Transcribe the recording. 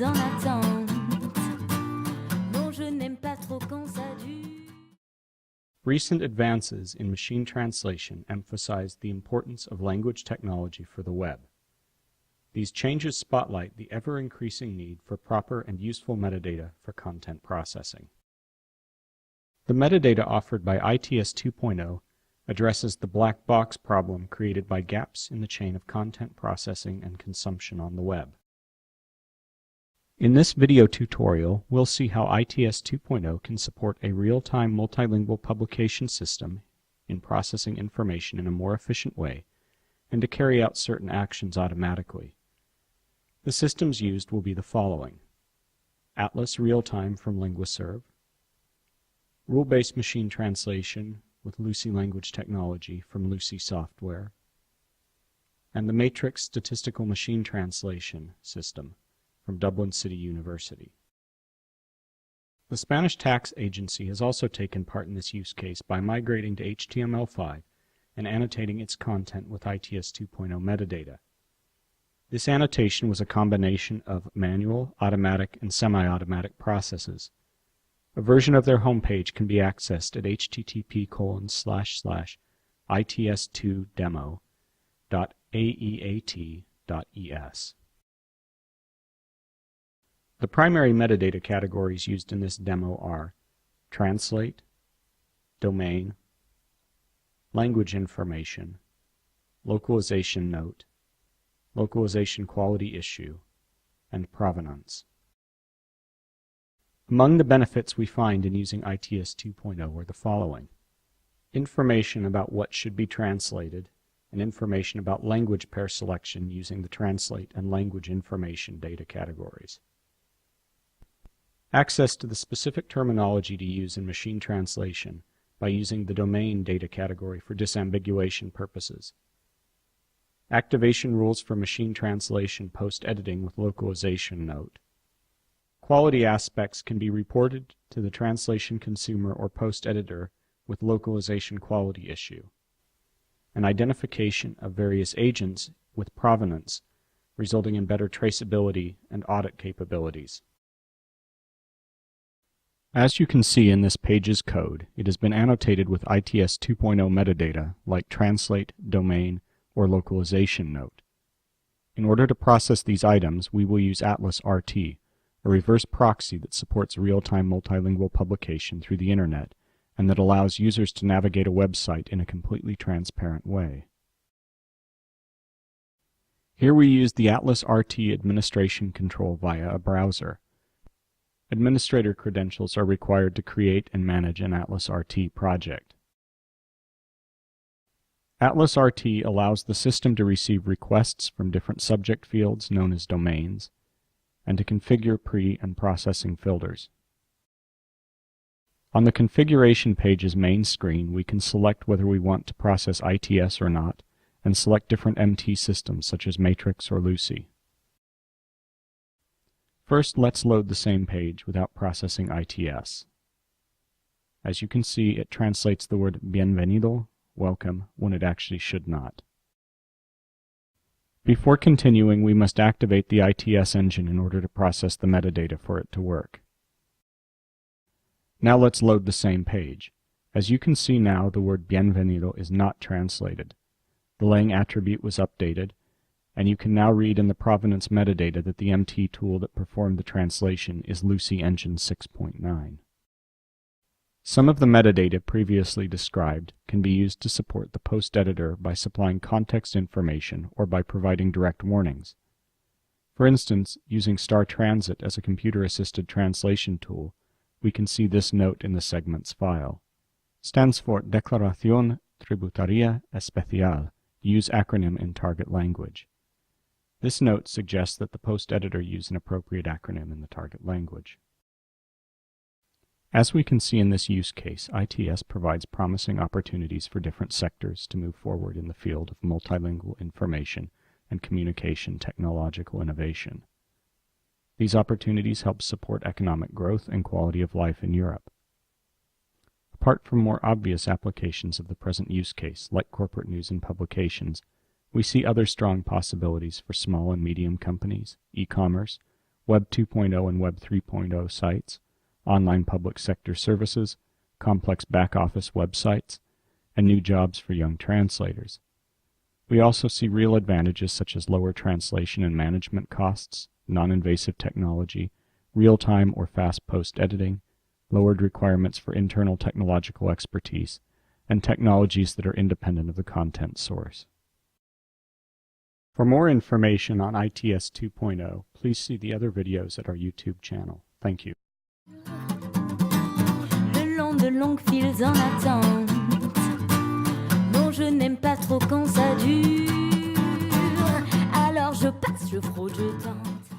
suis en attente. Non, je n'aime pas trop quand ça dure. Recent advances in machine translation emphasize the importance of language technology for the web. These changes spotlight the ever-increasing need for proper and useful metadata for content processing. The metadata offered by ITS 2.0 addresses the black box problem created by gaps in the chain of content processing and consumption on the web. In this video tutorial, we'll see how ITS 2.0 can support a real-time multilingual publication system in processing information in a more efficient way and to carry out certain actions automatically. The systems used will be the following: Atlas Real-Time from Linguaserve, rule-based machine translation with Lucy language technology from Lucy software, and the Matrix statistical machine translation system from Dublin City University. The Spanish Tax Agency has also taken part in this use case by migrating to HTML5 and annotating its content with ITS 2.0 metadata. This annotation was a combination of manual, automatic, and semi-automatic processes. A version of their homepage can be accessed at http://its2demo.aeat.es. The primary metadata categories used in this demo are translate, domain, language information, localization note, localization quality issue, and provenance. Among the benefits we find in using ITS 2.0 are the following: information about what should be translated, and information about language pair selection using the translate and language information data categories. Access to the specific terminology to use in machine translation by using the domain data category for disambiguation purposes. Activation rules for machine translation post-editing with localization note. Quality aspects can be reported to the translation consumer or post-editor with localization quality issue. An identification of various agents with provenance, resulting in better traceability and audit capabilities. As you can see in this page's code, it has been annotated with ITS 2.0 metadata like translate, domain, or localization note. In order to process these items, we will use Atlas RT, a reverse proxy that supports real-time multilingual publication through the Internet and that allows users to navigate a website in a completely transparent way. Here we use the Atlas RT administration control via a browser. Administrator credentials are required to create and manage an Atlas RT project. Atlas RT allows the system to receive requests from different subject fields known as domains, and to configure pre- and processing filters. On the configuration page's main screen, we can select whether we want to process ITS or not, and select different MT systems such as Matrix or Lucy. First, let's load the same page without processing ITS. As you can see, it translates the word bienvenido, welcome, when it actually should not. Before continuing, we must activate the ITS engine in order to process the metadata for it to work. Now let's load the same page. As you can see now, the word bienvenido is not translated. The lang attribute was updated, and you can now read in the provenance metadata that the MT tool that performed the translation is Lucy Engine 6.9. Some of the metadata previously described can be used to support the post-editor by supplying context information or by providing direct warnings. For instance, using Star Transit as a computer-assisted translation tool, we can see this note in the segments file. Stands for Declaración Tributaria Especial, use acronym in target language. This note suggests that the post-editor use an appropriate acronym in the target language. As we can see in this use case, ITS provides promising opportunities for different sectors to move forward in the field of multilingual information and communication technological innovation. These opportunities help support economic growth and quality of life in Europe. Apart from more obvious applications of the present use case, like corporate news and publications, we see other strong possibilities for small and medium companies, e-commerce, Web 2.0 and Web 3.0 sites, online public sector services, complex back-office websites, and new jobs for young translators. We also see real advantages such as lower translation and management costs, non-invasive technology, real-time or fast post-editing, lowered requirements for internal technological expertise, and technologies that are independent of the content source. For more information on ITS 2.0, please see the other videos at our YouTube channel. Thank you. Le long de longues files en attente. Non, je n'aime pas trop quand ça dure. Alors je passe, je fraude, je tente.